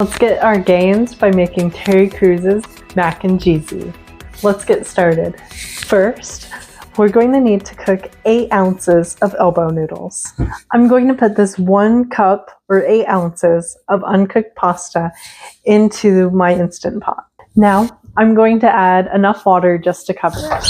Let's get our gains by making Terry Crews Mac Jeezy. Let's get started. First, we're going to need to cook 8 ounces of elbow noodles. I'm going to put this 1 cup or 8 ounces of uncooked pasta into my Instant Pot. Now, I'm going to add enough water just to cover it.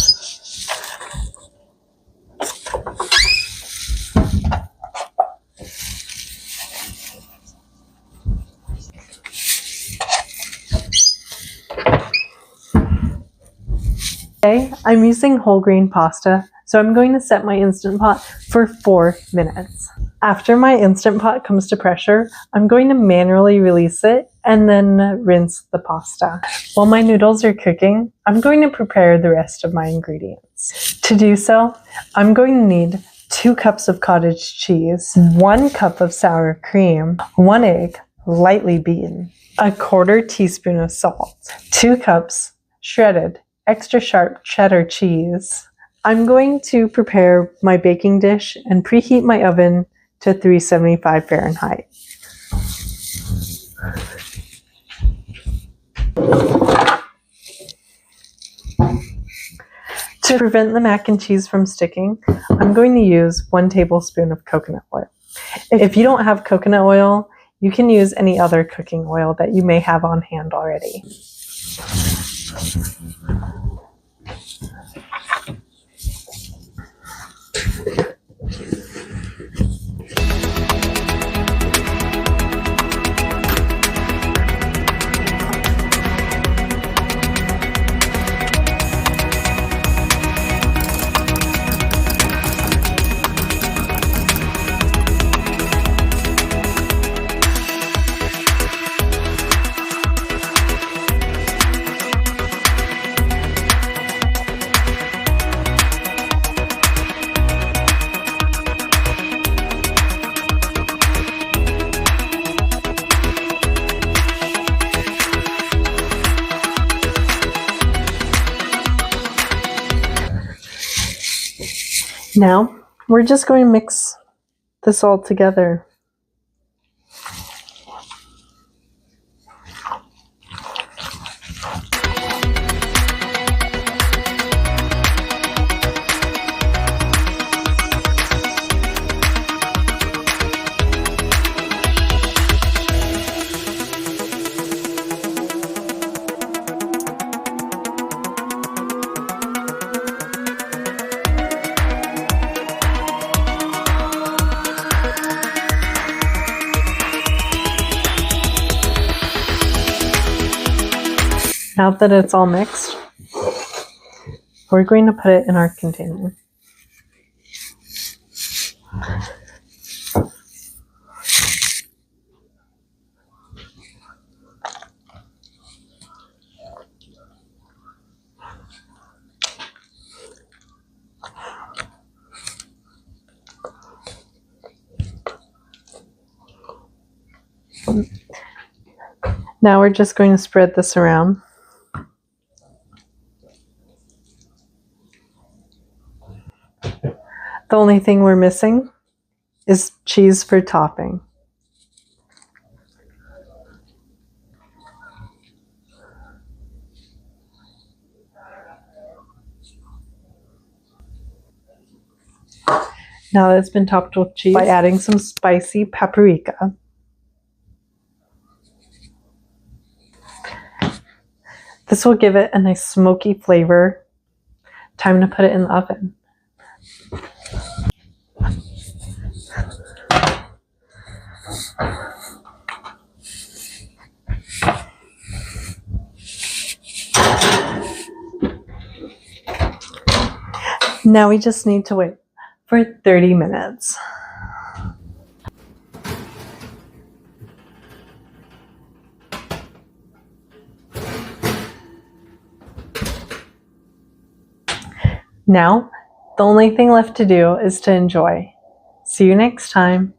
Today, I'm using whole grain pasta, so I'm going to set my Instant Pot for 4 minutes. After my Instant Pot comes to pressure, I'm going to manually release it and then rinse the pasta. While my noodles are cooking, I'm going to prepare the rest of my ingredients. To do so, I'm going to need 2 cups of cottage cheese, 1 cup of sour cream, 1 egg, lightly beaten, 1/4 teaspoon of salt, 2 cups shredded extra sharp cheddar cheese. I'm going to prepare my baking dish and preheat my oven to 375 Fahrenheit. To prevent the mac and cheese from sticking, I'm going to use 1 tablespoon of coconut oil. If you don't have coconut oil, you can use any other cooking oil that you may have on hand already. Now, we're just going to mix this all together. Now that it's all mixed, we're going to put it in our container. Now we're just going to spread this around. The only thing we're missing is cheese for topping. Now that it's been topped with cheese, by adding some spicy paprika. This will give it a nice smoky flavor. Time to put it in the oven. Now we just need to wait for 30 minutes. Now, the only thing left to do is to enjoy. See you next time.